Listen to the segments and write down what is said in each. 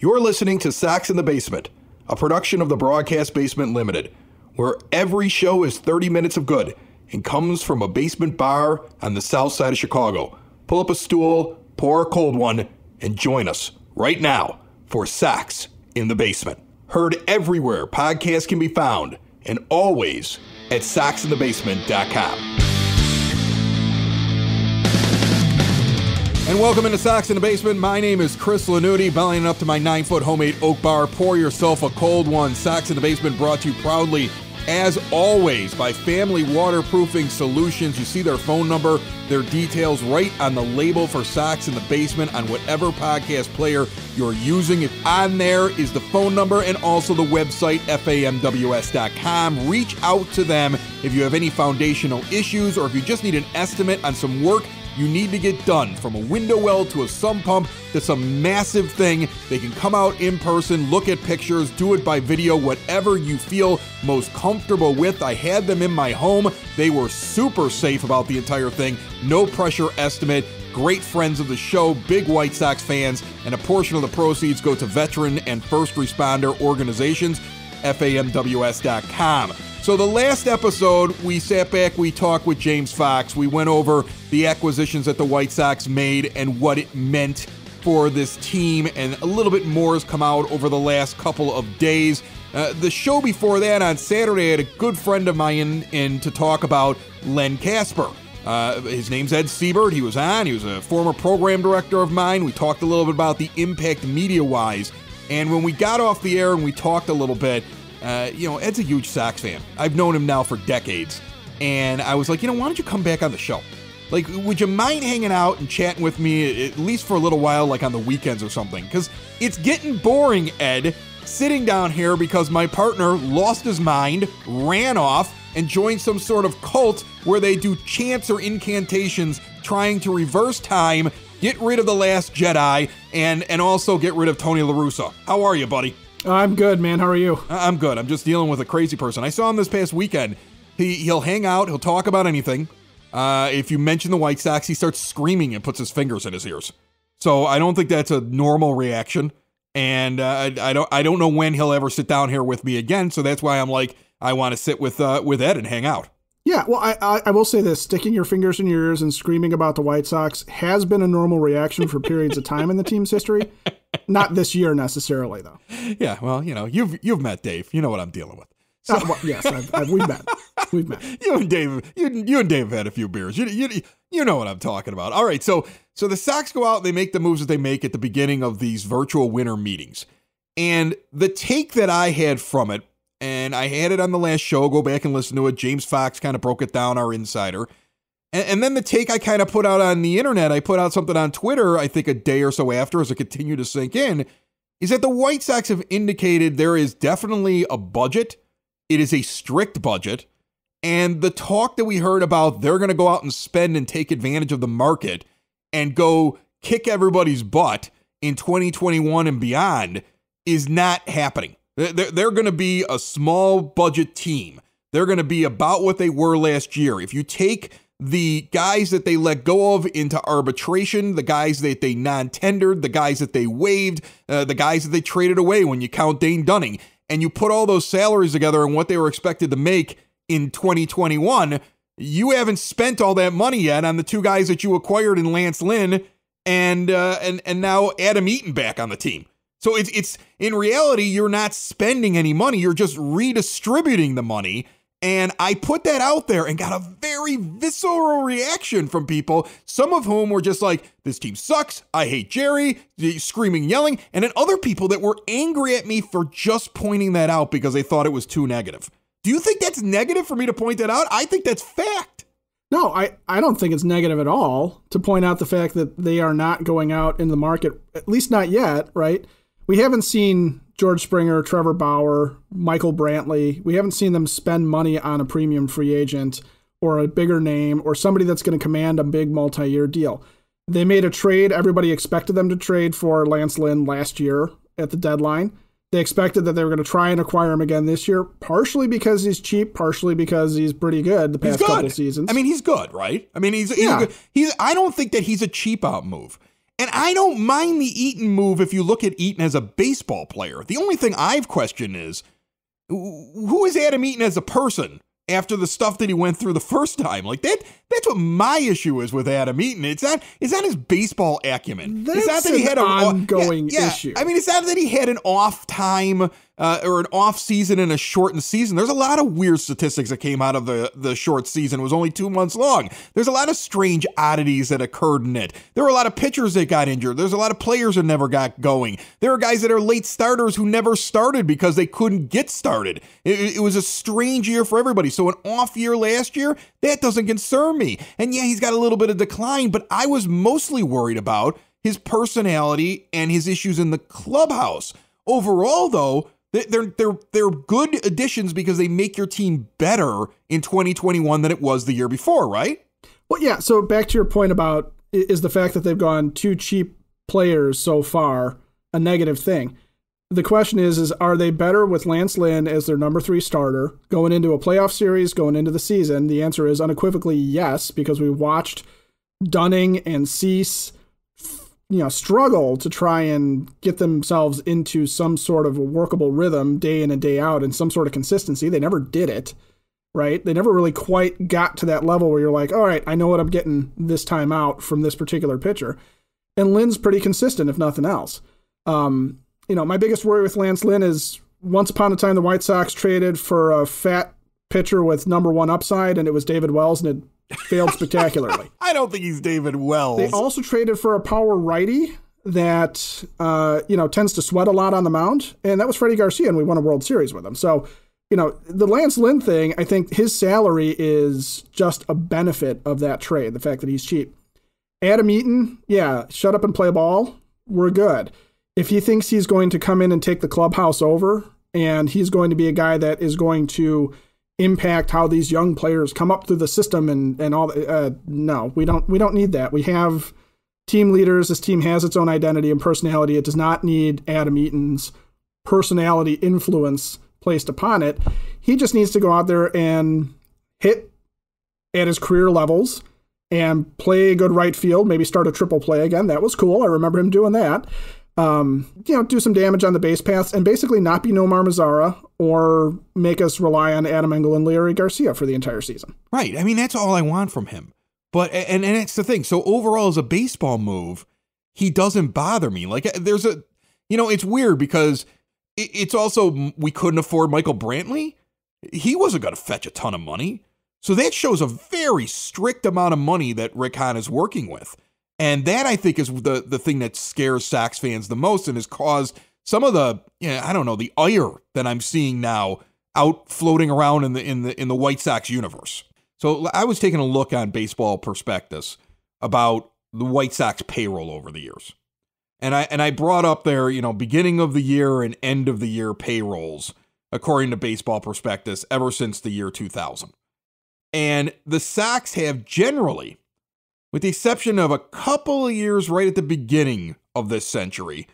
You're listening to Sox in the Basement, a production of the Broadcast Basement Limited, where every show is 30 minutes of good and comes from a basement bar on the south side of Chicago. Pull up a stool, pour a cold one, and join us right now for Sox in the Basement. Heard everywhere podcasts can be found, and always at soxinthebasement.com. And welcome into Sox in the Basement. My name is Chris Lanuti, bellying up to my 9-foot homemade oak bar. Pour yourself a cold one. Sox in the Basement brought to you proudly, as always, by Family Waterproofing Solutions. You see their phone number, their details right on the label for Sox in the Basement on whatever podcast player you're using. On there is the phone number and also the website, famws.com. Reach out to them if you have any foundational issues or if you just need an estimate on some work you need to get done, from a window well to a sump pump to some massive thing. They can come out in person, look at pictures, do it by video, whatever you feel most comfortable with. I had them in my home. They were super safe about the entire thing. No pressure estimate. Great friends of the show, big White Sox fans, and a portion of the proceeds go to veteran and first responder organizations, famws.com. So the last episode, we sat back, we talked with James Fox. We went over the acquisitions that the White Sox made and what it meant for this team, and a little bit more has come out over the last couple of days. The show before that, on Saturday, I had a good friend of mine in to talk about Len Kasper. His name's Ed Siebert. He was on. He was a former program director of mine. We talked a little bit about the impact media-wise. And when we got off the air and we talked a little bit, Ed's a huge Sox fan. I've known him now for decades. And I was like, why don't you come back on the show? Like, would you mind hanging out and chatting with me at least for a little while, like on the weekends or something? Because it's getting boring, Ed, sitting down here because my partner lost his mind, ran off, and joined some sort of cult where they do chants or incantations trying to reverse time, get rid of The Last Jedi, and also get rid of Tony La Russa. How are you, buddy? I'm good, man. How are you? I'm good. I'm just dealing with a crazy person. I saw him this past weekend. He'll hang out. He'll talk about anything. If you mention the White Sox, he starts screaming and puts his fingers in his ears. So I don't think that's a normal reaction. And I don't know when he'll ever sit down here with me again. So that's why I'm like, I want to sit with Ed and hang out. Yeah, well, I will say this. Sticking your fingers in your ears and screaming about the White Sox has been a normal reaction for periods of time in the team's history. Not this year necessarily, though. Yeah, well, you've met Dave. You know what I'm dealing with. So, yes, we've met. We've met. You and Dave have had a few beers. You know what I'm talking about. All right, so the Sox go out and they make the moves that they make at the beginning of these virtual winter meetings. And the take that I had from it, and I had it on the last show, go back and listen to it. James Fox kind of broke it down, our insider. And then the take I kind of put out on the internet, I put out something on Twitter, I think a day or so after, as it continued to sink in, is that the White Sox have indicated there is definitely a budget. It is a strict budget. And the talk that we heard about they're going to go out and spend and take advantage of the market and go kick everybody's butt in 2021 and beyond is not happening. They're going to be a small budget team. They're going to be about what they were last year. If you take the guys that they let go of into arbitration, the guys that they non-tendered, the guys that they waived, the guys that they traded away when you count Dane Dunning, and you put all those salaries together and what they were expected to make in 2021, you haven't spent all that money yet on the two guys that you acquired in Lance Lynn and now Adam Eaton back on the team. So it's in reality, you're not spending any money. You're just redistributing the money. And I put that out there and got a very visceral reaction from people, some of whom were just like, this team sucks, I hate Jerry, screaming, yelling, and then other people that were angry at me for just pointing that out because they thought it was too negative. Do you think that's negative for me to point that out? I think that's fact. No, I don't think it's negative at all to point out the fact that they are not going out in the market, at least not yet, right? We haven't seen George Springer, Trevor Bauer, Michael Brantley. We haven't seen them spend money on a premium free agent or a bigger name or somebody that's going to command a big multi-year deal. They made a trade. Everybody expected them to trade for Lance Lynn last year at the deadline. They expected that they were going to try and acquire him again this year, partially because he's cheap, partially because he's pretty good the past couple seasons. I mean, he's good, right? I mean, he's good. I don't think that he's a cheap out move. And I don't mind the Eaton move if you look at Eaton as a baseball player. The only thing I've questioned is, who is Adam Eaton as a person after the stuff that he went through the first time? Like that's what my issue is with Adam Eaton. It's not his baseball acumen. That's it's not that he had an ongoing issue. I mean, it's not that he had an off time or an off season and a shortened season. There's a lot of weird statistics that came out of the short season. It was only 2 months long. There's a lot of strange oddities that occurred in it. There were a lot of pitchers that got injured. There's a lot of players that never got going. There are guys that are late starters who never started because they couldn't get started. It was a strange year for everybody. So an off year last year, that doesn't concern me. And yeah, he's got a little bit of decline, but I was mostly worried about his personality and his issues in the clubhouse. Overall, though, they're good additions because they make your team better in 2021 than it was the year before, right? Well, yeah. So back to your point about, is the fact that they've gone 2 cheap players so far a negative thing? The question is are they better with Lance Lynn as their number 3 starter going into a playoff series, going into the season? The answer is unequivocally yes, because we watched Dunning and Cease struggle to try and get themselves into some sort of a workable rhythm day in and day out and some sort of consistency. They never did it, right? They never really quite got to that level where you're like, all right, I know what I'm getting this time out from this particular pitcher. And Lynn's pretty consistent, if nothing else. My biggest worry with Lance Lynn is once upon a time, the White Sox traded for a fat pitcher with number 1 upside, and it was David Wells, and it failed spectacularly. I don't think he's David Wells. They also traded for a power righty that, tends to sweat a lot on the mound. And that was Freddie Garcia, and we won a World Series with him. So, the Lance Lynn thing, I think his salary is just a benefit of that trade, the fact that he's cheap. Adam Eaton, yeah, shut up and play ball. We're good. If he thinks he's going to come in and take the clubhouse over, and he's going to be a guy that is going to impact how these young players come up through the system and all. No, we don't need that. We have team leaders. This team has its own identity and personality. It does not need Adam Eaton's personality influence placed upon it. He just needs to go out there and hit at his career levels and play good right field, maybe start a triple play again. That was cool. I remember him doing that. Do some damage on the base paths and basically not be Nomar Mazara or make us rely on Adam Engel and Leury Garcia for the entire season. Right. I mean, that's all I want from him. But, and it's the thing. So overall, as a baseball move, he doesn't bother me. Like it's weird because it's also, we couldn't afford Michael Brantley. He wasn't going to fetch a ton of money. So that shows a very strict amount of money that Rick Hahn is working with. And that, I think, is the thing that scares Sox fans the most and has caused some of the, the ire that I'm seeing now out floating around in the White Sox universe. So I was taking a look on Baseball Prospectus about the White Sox payroll over the years. And I brought up their, beginning of the year and end of the year payrolls, according to Baseball Prospectus, ever since the year 2000. And the Sox have generally, with the exception of a couple of years right at the beginning of this century,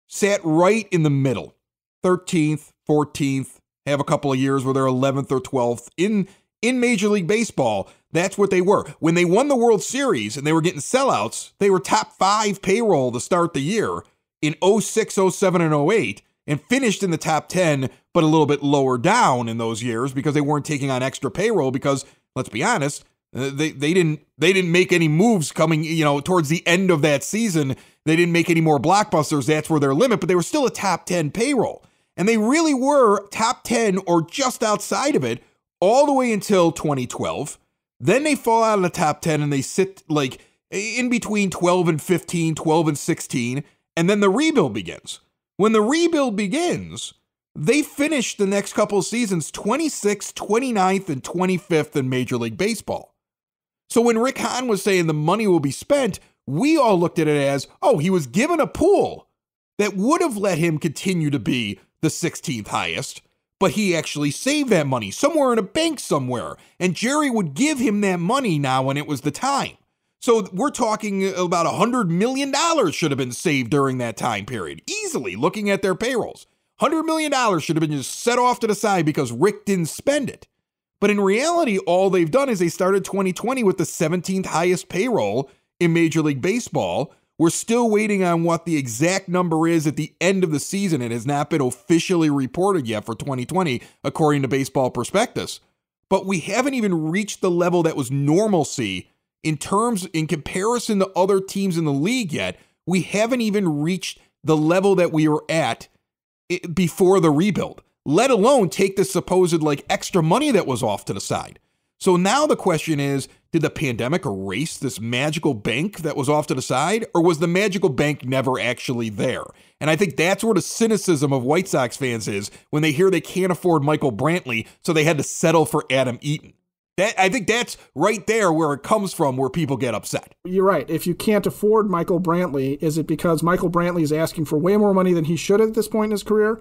sat right in the middle, 13th, 14th, have a couple of years where they're 11th or 12th in Major League Baseball. That's what they were. When they won the World Series and they were getting sellouts, they were top 5 payroll to start the year in 06, 07, and 08, and finished in the top 10, but a little bit lower down in those years because they weren't taking on extra payroll because, let's be honest, they didn't make any moves coming, towards the end of that season. They didn't make any more blockbusters. That's where their limit, but they were still a top 10 payroll. And they really were top 10 or just outside of it all the way until 2012. Then they fall out of the top 10 and they sit like in between 12 and 15, 12 and 16. And then the rebuild begins. When the rebuild begins, they finished the next couple of seasons 26th, 29th, and 25th in Major League Baseball. So when Rick Hahn was saying the money will be spent, we all looked at it as, he was given a pool that would have let him continue to be the 16th highest, but he actually saved that money somewhere in a bank somewhere, and Jerry would give him that money now when it was the time. So we're talking about $100 million should have been saved during that time period, easily looking at their payrolls. $100 million should have been just set off to the side because Rick didn't spend it. But in reality, all they've done is they started 2020 with the 17th highest payroll in Major League Baseball, We're still waiting on what the exact number is at the end of the season. It has not been officially reported yet for 2020, according to Baseball Prospectus. But we haven't even reached the level that was normalcy in comparison to other teams in the league yet. We haven't even reached the level that we were at before the rebuild, let alone take the supposed extra money that was off to the side. So now the question is, did the pandemic erase this magical bank that was off to the side, or was the magical bank never actually there? And I think that's where the cynicism of White Sox fans is when they hear they can't afford Michael Brantley, so they had to settle for Adam Eaton. I think that's right there where it comes from, where people get upset. You're right. If you can't afford Michael Brantley, is it because Michael Brantley is asking for way more money than he should at this point in his career?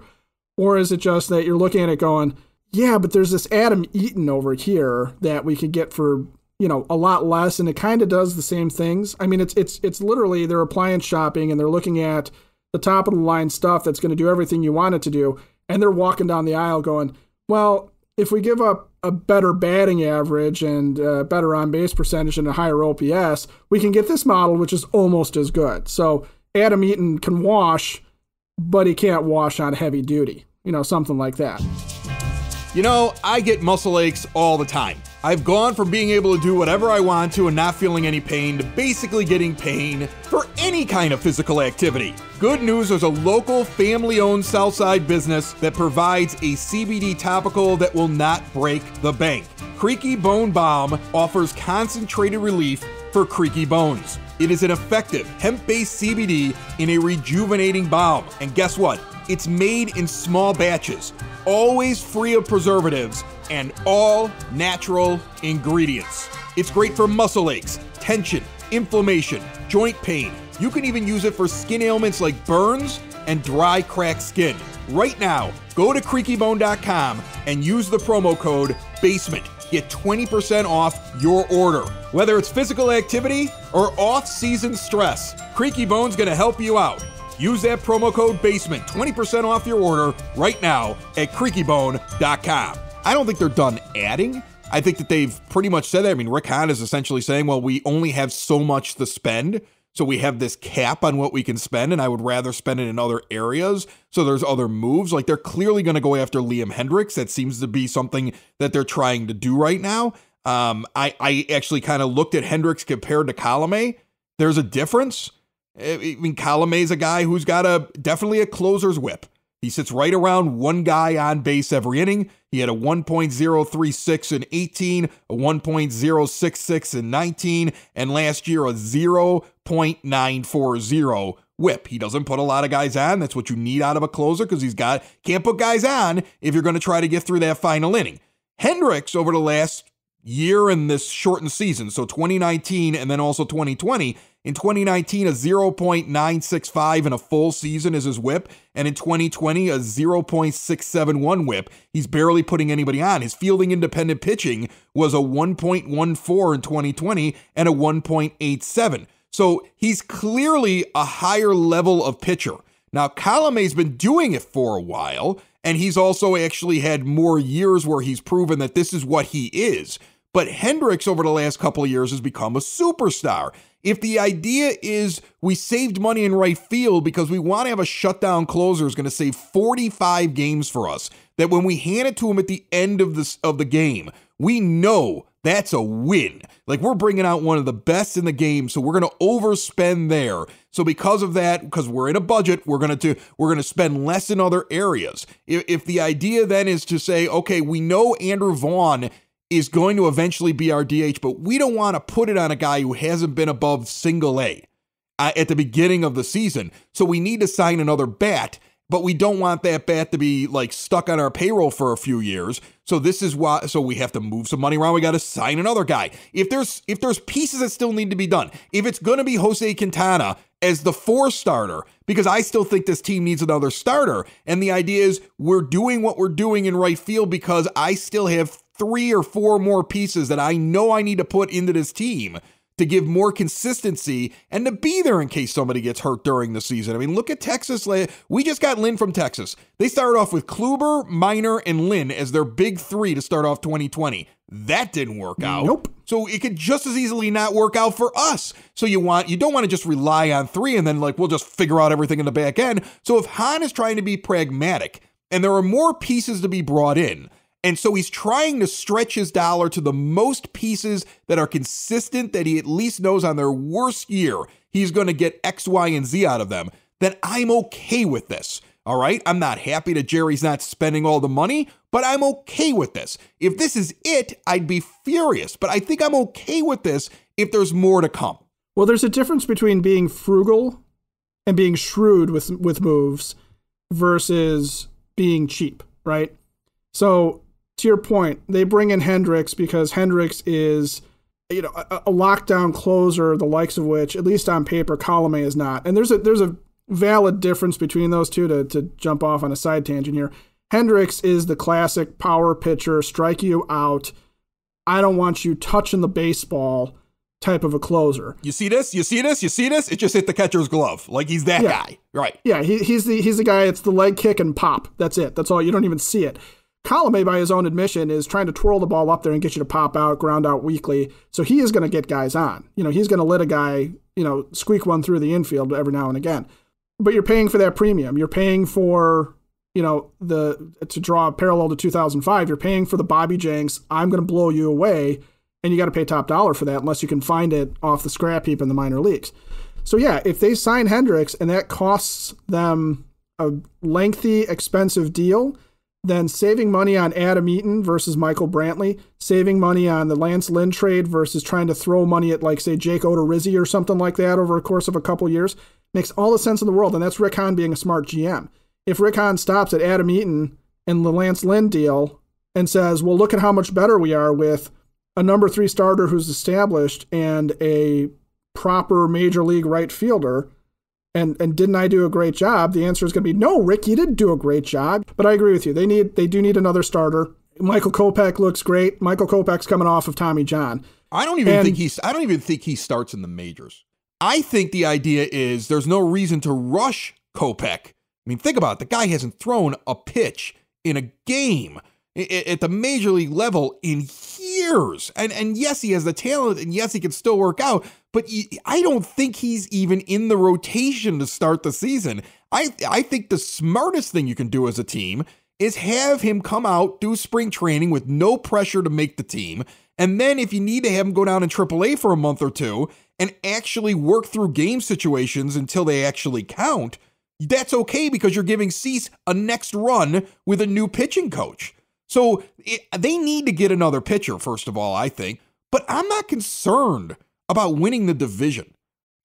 Or is it just that you're looking at it going, yeah, but there's this Adam Eaton over here that we could get for, a lot less, and it kind of does the same things. I mean, it's literally they're appliance shopping and they're looking at the top of the line stuff that's going to do everything you want it to do, and they're walking down the aisle going, well, if we give up a better batting average and better on-base percentage and a higher OPS, we can get this model, which is almost as good. So Adam Eaton can wash, but he can't wash on heavy duty, something like that. I get muscle aches all the time. I've gone from being able to do whatever I want to and not feeling any pain to basically getting pain for any kind of physical activity. Good news, there's a local family-owned Southside business that provides a CBD topical that will not break the bank. Creaky Bone Balm offers concentrated relief for creaky bones. It is an effective hemp-based CBD in a rejuvenating balm. And guess what? It's made in small batches, always free of preservatives, and all natural ingredients. It's great for muscle aches, tension, inflammation, joint pain. You can even use it for skin ailments like burns and dry, cracked skin. Right now, go to creakybone.com and use the promo code BASEMENT. Get 20% off your order. Whether it's physical activity or off-season stress, Creaky Bone's gonna help you out. Use that promo code BASEMENT, 20% off your order right now at creakybone.com. I don't think they're done adding. I think that they've pretty much said that. I mean, Rick Hahn is essentially saying, well, we only have so much to spend, so we have this cap on what we can spend, and I would rather spend it in other areas. So there's other moves. They're clearly going to go after Liam Hendriks. That seems to be something that they're trying to do right now. I actually kind of looked at Hendriks compared to Colomé. There's a difference. I mean, Colomé is a guy who's got definitely a closer's whip. He sits right around one guy on base every inning. He had a 1.036 in 18, a 1.066 in 19, and last year a 0.940 whip. He doesn't put a lot of guys on. That's what you need out of a closer because can't put guys on if you're going to try to get through that final inning. Hendriks, over the last year in this shortened season, so 2019 and then also 2020, in 2019, a 0.965 in a full season is his whip, and in 2020, a 0.671 whip. He's barely putting anybody on. His fielding independent pitching was a 1.14 in 2020 and a 1.87. So he's clearly a higher level of pitcher. Now, Colomé's been doing it for a while, and he's also actually had more years where he's proven that this is what he is. But Hendriks, over the last couple of years, has become a superstar. If the idea is we saved money in right field because we want to have a shutdown closer who's going to save 45 games for us, that when we hand it to him at the end of the game, we know that's a win. We're bringing out one of the best in the game, so we're going to overspend there. So because of that, because we're in a budget, we're going to spend less in other areas. If the idea then is to say, okay, we know Andrew Vaughn is going to eventually be our DH, but we don't want to put it on a guy who hasn't been above single A at the beginning of the season. So we need to sign another bat, but we don't want that bat to be stuck on our payroll for a few years. So this is why. So we have to move some money around. We got to sign another guy. If there's pieces that still need to be done, if it's going to be Jose Quintana as the 4 starter, because I still think this team needs another starter, and the idea is we're doing what we're doing in right field because I still have 3 or 4 more pieces that I know I need to put into this team. to give more consistency and to be there in case somebody gets hurt during the season. I mean, look at Texas. We just got Lynn from Texas. They started off with Kluber, Minor, and Lynn as their big three to start off 2020. That didn't work out. Nope. So it could just as easily not work out for us. So you don't want to just rely on three and then we'll just figure out everything in the back end. So if Hahn is trying to be pragmatic and there are more pieces to be brought in, and so he's trying to stretch his dollar to the most pieces that are consistent, that he at least knows on their worst year, he's going to get X, Y, and Z out of them, then I'm okay with this. All right? I'm not happy that Jerry's not spending all the money, but I'm okay with this. If this is it, I'd be furious. But I think I'm okay with this if there's more to come. Well, there's a difference between being frugal and being shrewd with moves versus being cheap, right? So to your point, they bring in Hendricks because Hendricks is, a lockdown closer, the likes of which, at least on paper, Colomé is not. And there's a valid difference between those two to jump off on a side tangent here. Hendricks is the classic power pitcher, strike you out. I don't want you touching the baseball type of a closer. You see this? You see this? You see this? It just hit the catcher's glove. Like he's that guy. Right. Yeah, he's the guy, it's the leg kick and pop. That's it. That's all. You don't even see it. Colomé, by his own admission, is trying to twirl the ball up there and get you to pop out, ground out weakly. So he is going to get guys on. He's going to let a guy, squeak one through the infield every now and again. But you're paying for that premium. You're paying for, to draw a parallel to 2005, you're paying for the Bobby Jenks, I'm going to blow you away, and you got to pay top dollar for that unless you can find it off the scrap heap in the minor leagues. So yeah, if they sign Hendricks and that costs them a lengthy, expensive deal, then saving money on Adam Eaton versus Michael Brantley, saving money on the Lance Lynn trade versus trying to throw money at, say, Jake Odorizzi or something like that over a course of a couple years makes all the sense in the world, and that's Rick Hahn being a smart GM. If Rick Hahn stops at Adam Eaton and the Lance Lynn deal and says, well, look at how much better we are with a number 3 starter who's established and a proper major league right fielder, and didn't I do a great job? The answer is going to be, no, Rick, you didn't do a great job. But I agree with you. They do need another starter. Michael Kopech looks great. Michael Kopech's coming off of Tommy John. I don't even think he starts in the majors. I think the idea is there's no reason to rush Kopech. I mean, think about it. The guy hasn't thrown a pitch in a game at the major league level in years. And yes, he has the talent, and yes, he can still work out, but I don't think he's even in the rotation to start the season. I think the smartest thing you can do as a team is have him come out, do spring training with no pressure to make the team, and then if you need to have him go down in AAA for a month or two and actually work through game situations until they actually count, that's okay because you're giving Cease a next run with a new pitching coach. So they need to get another pitcher, first of all, I think. But I'm not concerned about winning the division.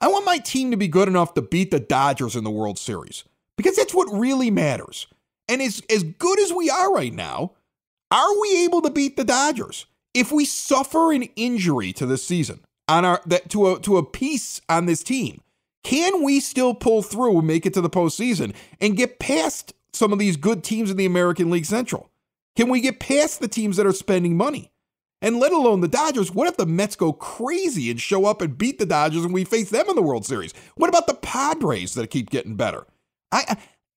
I want my team to be good enough to beat the Dodgers in the World Series because that's what really matters. And as good as we are right now, are we able to beat the Dodgers? If we suffer an injury to this season to a piece on this team, can we still pull through and make it to the postseason and get past some of these good teams in the American League Central? Can we get past the teams that are spending money? And let alone the Dodgers, what if the Mets go crazy and show up and beat the Dodgers and we face them in the World Series? What about the Padres that keep getting better?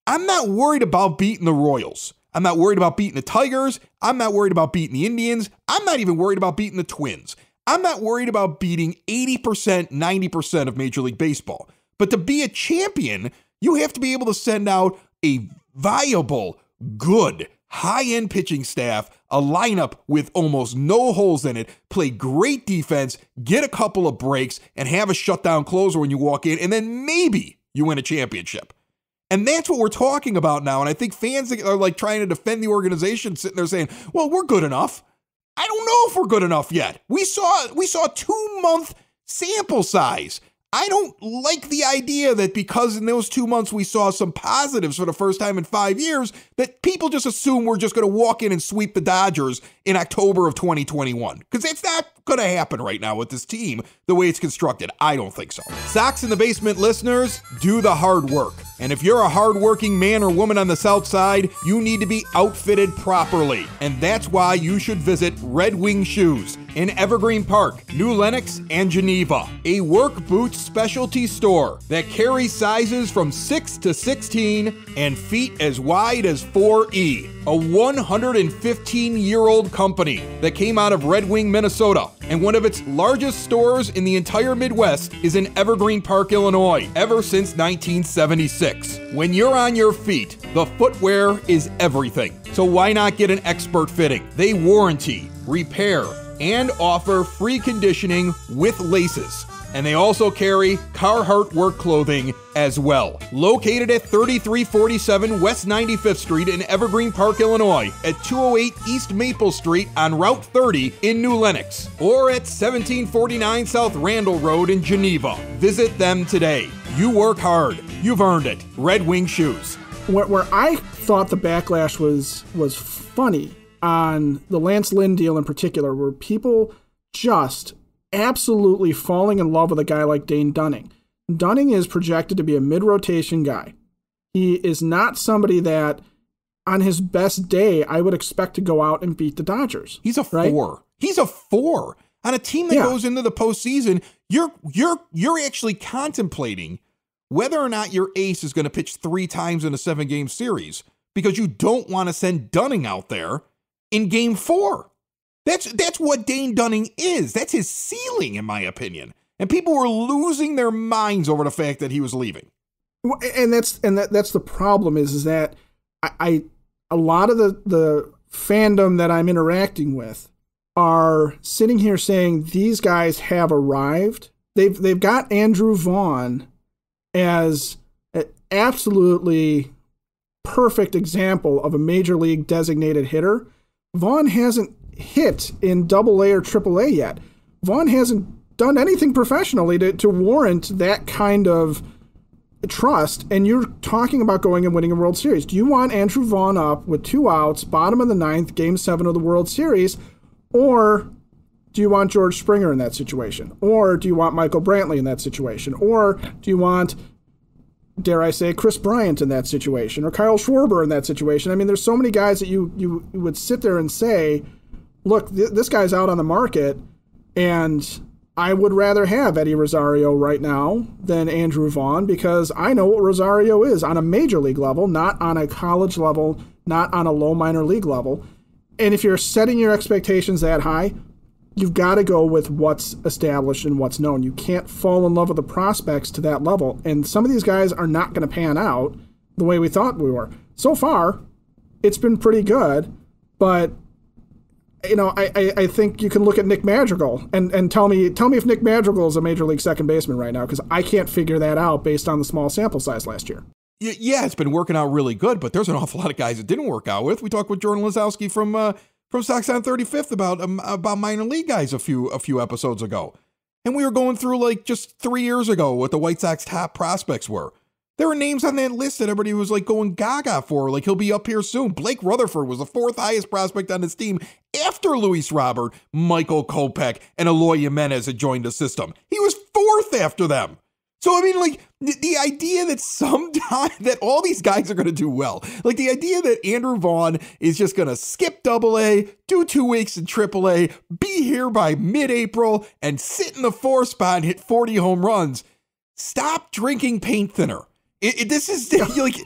I'm not worried about beating the Royals. I'm not worried about beating the Tigers. I'm not worried about beating the Indians. I'm not even worried about beating the Twins. I'm not worried about beating 80%, 90% of Major League Baseball. But to be a champion, you have to be able to send out a viable, good, high-end pitching staff, a lineup with almost no holes in it, play great defense, get a couple of breaks, and have a shutdown closer when you walk in, and then maybe you win a championship. And that's what we're talking about now. And I think fans are trying to defend the organization, sitting there saying, well, we're good enough. I don't know if we're good enough yet. We saw a 2-month sample size. I don't like the idea that because in those 2 months we saw some positives for the first time in 5 years, that people just assume we're just going to walk in and sweep the Dodgers in October of 2021. Because that's not going to happen right now with this team the way it's constructed. I don't think so. Sox in the Basement listeners, do the hard work. And if you're a hardworking man or woman on the South Side, you need to be outfitted properly. And that's why you should visit Red Wing Shoes in Evergreen Park, New Lenox, and Geneva. A work boots specialty store that carries sizes from 6 to 16 and feet as wide as 4E. A 115-year-old company that came out of Red Wing, Minnesota. And one of its largest stores in the entire Midwest is in Evergreen Park, Illinois, ever since 1976. When you're on your feet, the footwear is everything. So why not get an expert fitting? They warranty, repair, and offer free conditioning with laces. And they also carry Carhartt work clothing as well. Located at 3347 West 95th Street in Evergreen Park, Illinois, at 208 East Maple Street on Route 30 in New Lenox, or at 1749 South Randall Road in Geneva. Visit them today. You work hard. You've earned it. Red Wing Shoes. Where I thought the backlash was funny on the Lance Lynn deal in particular, where people just absolutely falling in love with a guy like Dane Dunning. Dunning is projected to be a mid-rotation guy. He is not somebody that, on his best day, I would expect to go out and beat the Dodgers. He's a 4. He's a 4 on a team that goes into the postseason. You're actually contemplating whether or not your ace is going to pitch 3 times in a 7-game series because you don't want to send Dunning out there in Game 4. That's what Dane Dunning is. That's his ceiling, in my opinion. And people were losing their minds over the fact that he was leaving. And that's the problem is that I a lot of the fandom that I'm interacting with are sitting here saying these guys have arrived. They've got Andrew Vaughn as an absolutely perfect example of a major league designated hitter. Vaughn hasn't hit in AA or AAA yet. Vaughn hasn't done anything professionally to warrant that kind of trust, and you're talking about going and winning a World Series. Do you want Andrew Vaughn up with 2 outs, bottom of the 9th, Game 7 of the World Series, or do you want George Springer in that situation? Or do you want Michael Brantley in that situation? Or do you want, dare I say, Chris Bryant in that situation, or Kyle Schwarber in that situation? I mean, there's so many guys that you would sit there and say, look, this guy's out on the market, and I would rather have Eddie Rosario right now than Andrew Vaughn because I know what Rosario is on a major league level, not on a college level, not on a low minor league level. And if you're setting your expectations that high, you've got to go with what's established and what's known. You can't fall in love with the prospects to that level. And some of these guys are not going to pan out the way we thought we were. So far, it's been pretty good, but you know, I think you can look at Nick Madrigal and tell me if Nick Madrigal is a major league second baseman right now, because I can't figure that out based on the small sample size last year. Yeah, it's been working out really good, but there's an awful lot of guys it didn't work out with. We talked with Jordan Lazowski from Sox on 35th about minor league guys a few episodes ago, and we were going through like just 3 years ago what the White Sox top prospects were. There were names on that list that everybody was like going gaga for, like he'll be up here soon. Blake Rutherford was the 4th highest prospect on his team after Luis Robert, Michael Kopech, and Eloy Jimenez had joined the system. He was 4th after them. So, I mean, like, the idea that sometime that all these guys are going to do well, like the idea that Andrew Vaughn is just going to skip AA, do 2 weeks in AAA, be here by mid-April, and sit in the 4th spot and hit 40 home runs. Stop drinking paint thinner. This is like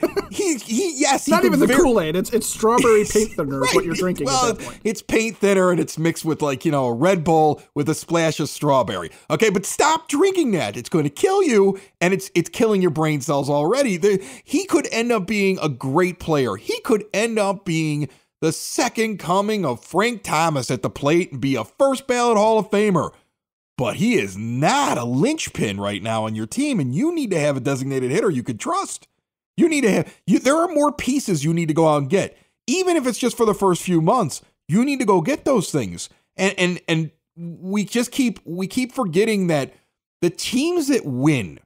yes. Not even the Kool-Aid. It's strawberry paint thinner right. Is what you're drinking at that point. It's paint thinner and it's mixed with like, a Red Bull with a splash of strawberry. Okay, but stop drinking that. It's going to kill you, and it's killing your brain cells already. He could end up being a great player. He could end up being the second coming of Frank Thomas at the plate and be a first ballot Hall of Famer. But he is not a linchpin right now on your team, and you need to have a designated hitter you could trust. You need to have. There are more pieces you need to go out and get, even if it's just for the first few months. You need to go get those things, and we keep forgetting that the teams that win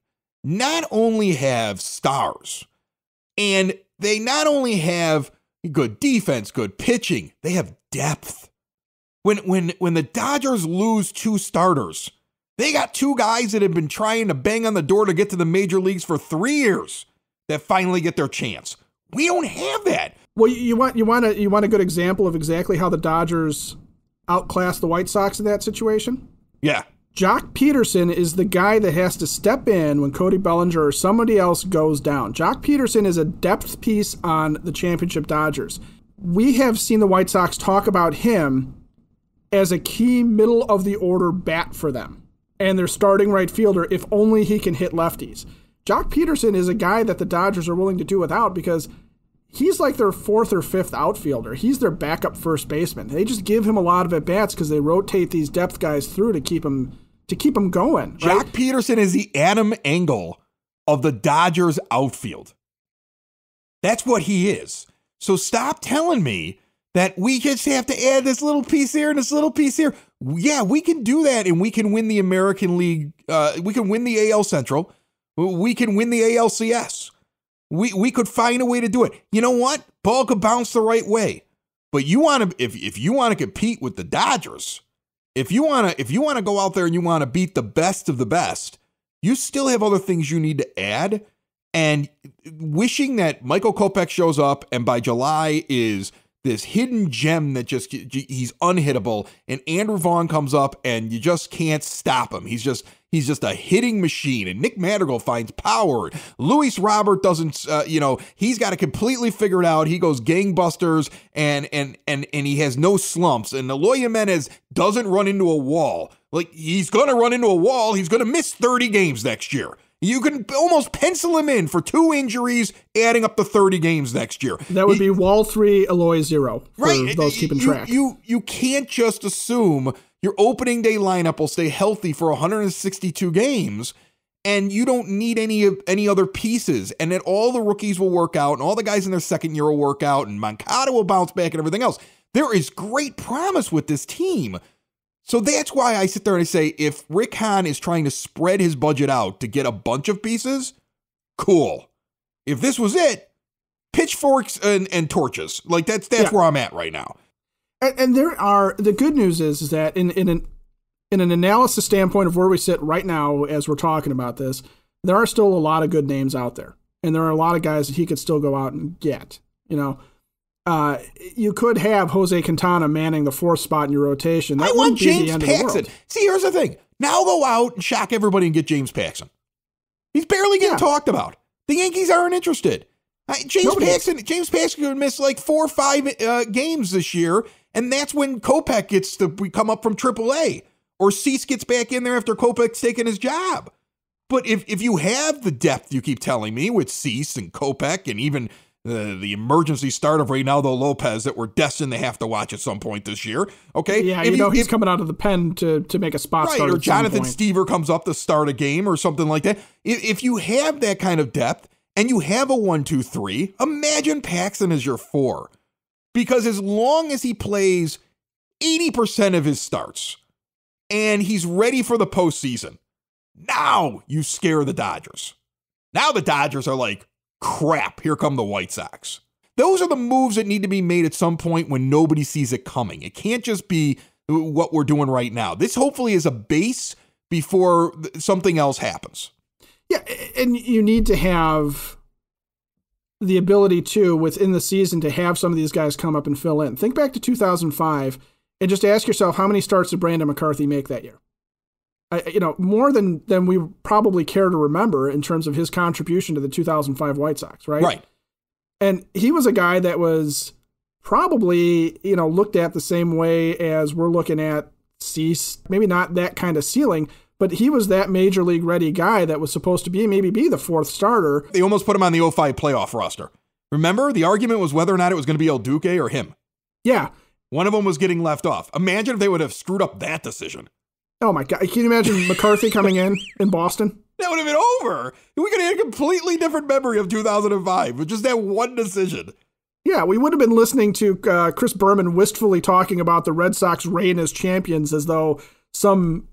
not only have stars, and they not only have good defense, good pitching, they have depth. When the Dodgers lose 2 starters, they got 2 guys that have been trying to bang on the door to get to the major leagues for 3 years that finally get their chance. We don't have that. Well, you want a good example of exactly how the Dodgers outclass the White Sox in that situation? Yeah. Jock Peterson is the guy that has to step in when Cody Bellinger or somebody else goes down. Jock Peterson is a depth piece on the championship Dodgers. We have seen the White Sox talk about him as a key middle-of-the-order bat for them and their starting right fielder if only he can hit lefties. Jock Peterson is a guy that the Dodgers are willing to do without because he's like their 4th or 5th outfielder. He's their backup first baseman. They just give him a lot of at-bats because they rotate these depth guys through to keep him going. Right? Jock Peterson is the Adam Engel of the Dodgers outfield. That's what he is. So stop telling me that we just have to add this little piece here and this little piece here. Yeah, we can do that, and we can win the American League. We can win the AL Central. We can win the ALCS. We could find a way to do it. You know what? Ball could bounce the right way. But you want to, if you want to compete with the Dodgers, if you want to go out there and you want to beat the best of the best, you still have other things you need to add. And wishing that Michael Kopech shows up and by July is this hidden gem that just, he's unhittable, and Andrew Vaughn comes up and you just can't stop him. He's just a hitting machine, and Nick Madrigal finds power. Luis Robert doesn't, he's got it completely figured out. He goes gangbusters and he has no slumps. And Eloy Jimenez doesn't run into a wall. Like, he's going to run into a wall. He's going to miss 30 games next year. You can almost pencil him in for 2 injuries, adding up to 30 games next year. That would be Wall 3, Eloy 0 for right. those keeping track. You can't just assume your opening day lineup will stay healthy for 162 games, and you don't need any other pieces, and that all the rookies will work out, and all the guys in their second year will work out, and Moncada will bounce back and everything else. There is great promise with this team. So that's why I sit there and I say, if Rick Hahn is trying to spread his budget out to get a bunch of pieces, cool. If this was it, pitchforks and torches. Like, that's where I'm at right now. And the good news is that in an analysis standpoint of where we sit right now as we're talking about this, there are still a lot of good names out there. And there are a lot of guys that he could still go out and get, you could have Jose Quintana manning the 4th spot in your rotation. That I want James Paxton. See, here's the thing. Now go out and shock everybody and get James Paxton. He's barely getting talked about. The Yankees aren't interested. James Paxton could miss like 4 or 5 games this year, and that's when Kopech gets to come up from AAA, or Cease gets back in there after Kopech's taken his job. But if you have the depth you keep telling me with Cease and Kopech and even the emergency start of Reynaldo Lopez that we're destined to have to watch at some point this year, okay? Yeah, he's coming out of the pen to make a spot start. Or Jonathan Stever comes up to start a game or something like that. If you have that kind of depth and you have a 1-2-3, imagine Paxton as your 4. Because as long as he plays 80% of his starts and he's ready for the postseason, now you scare the Dodgers. Now the Dodgers are like, crap, here come the White Sox. Those are the moves that need to be made at some point when nobody sees it coming. It can't just be what we're doing right now. This hopefully is a base before something else happens. Yeah, and you need to have the ability to, within the season, to have some of these guys come up and fill in. Think back to 2005 and just ask yourself, how many starts did Brandon McCarthy make that year? More than we probably care to remember in terms of his contribution to the 2005 White Sox, right? Right. And he was a guy that was probably, looked at the same way as we're looking at Cease. Maybe not that kind of ceiling, but he was that major league ready guy that was supposed to be the 4th starter. They almost put him on the 05 playoff roster. Remember, the argument was whether or not it was going to be El Duque or him. Yeah. One of them was getting left off. Imagine if they would have screwed up that decision. Oh, my God. Can you imagine McCarthy coming in Boston? That would have been over. We could have had a completely different memory of 2005 with just that one decision. Yeah, we would have been listening to Chris Berman wistfully talking about the Red Sox reign as champions as though some,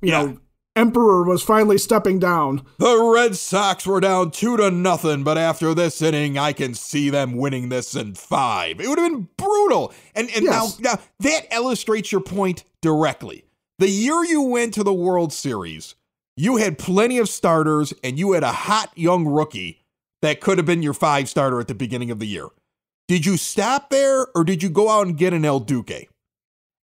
emperor was finally stepping down. The Red Sox were down 2-0, but after this inning, I can see them winning this in 5. It would have been brutal. And Yes. now that illustrates your point directly. The year you went to the World Series, you had plenty of starters and you had a hot young rookie that could have been your 5 starter at the beginning of the year. Did you stop there or did you go out and get an El Duque?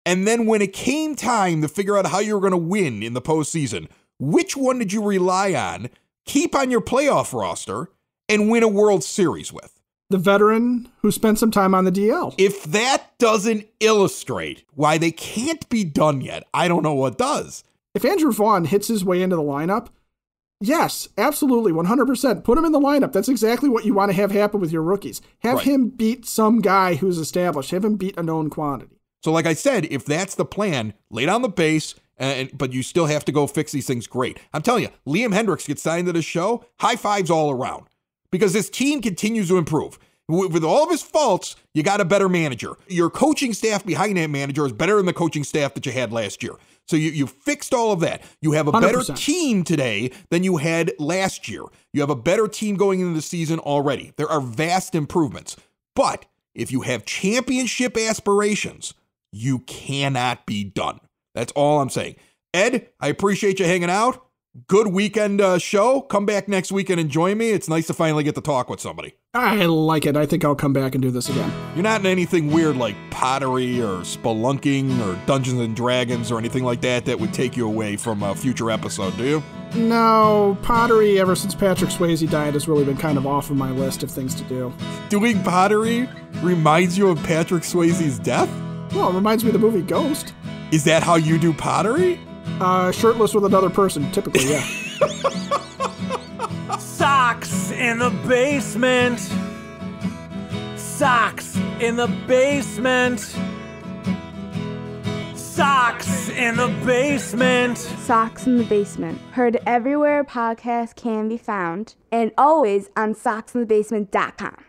And then when it came time to figure out how you were going to win in the postseason, which one did you rely on, keep on your playoff roster, and win a World Series with? The veteran who spent some time on the DL. If that doesn't illustrate why they can't be done yet, I don't know what does. If Andrew Vaughn hits his way into the lineup, yes, absolutely, 100%. Put him in the lineup. That's exactly what you want to have happen with your rookies. Have Right. him beat some guy who's established. Have him beat a known quantity. So like I said, if that's the plan, lay down the base, but you still have to go fix these things, great. I'm telling you, Liam Hendriks gets signed to the show, high fives all around. Because this team continues to improve. With all of his faults, you got a better manager. Your coaching staff behind that manager is better than the coaching staff that you had last year. So you fixed all of that. You have a better 100%. team today than you had last year. You have a better team going into the season already. There are vast improvements. But if you have championship aspirations, you cannot be done. That's all I'm saying. Ed, I appreciate you hanging out. Good weekend show. Come back next week and enjoy me. It's nice to finally get to talk with somebody. I like it. I think I'll come back and do this again. You're not in anything weird like pottery or spelunking or Dungeons and Dragons or anything like that that would take you away from a future episode, do you? No, pottery, ever since Patrick Swayze died, has really been kind of off of my list of things to do. Doing pottery reminds you of Patrick Swayze's death? Well, it reminds me of the movie Ghost. Is that how you do pottery? Shirtless with another person, typically, yeah. Socks in the basement. Socks in the basement. Socks in the basement. Socks in the Basement. Heard everywhere podcasts can be found, and always on socksinthebasement.com.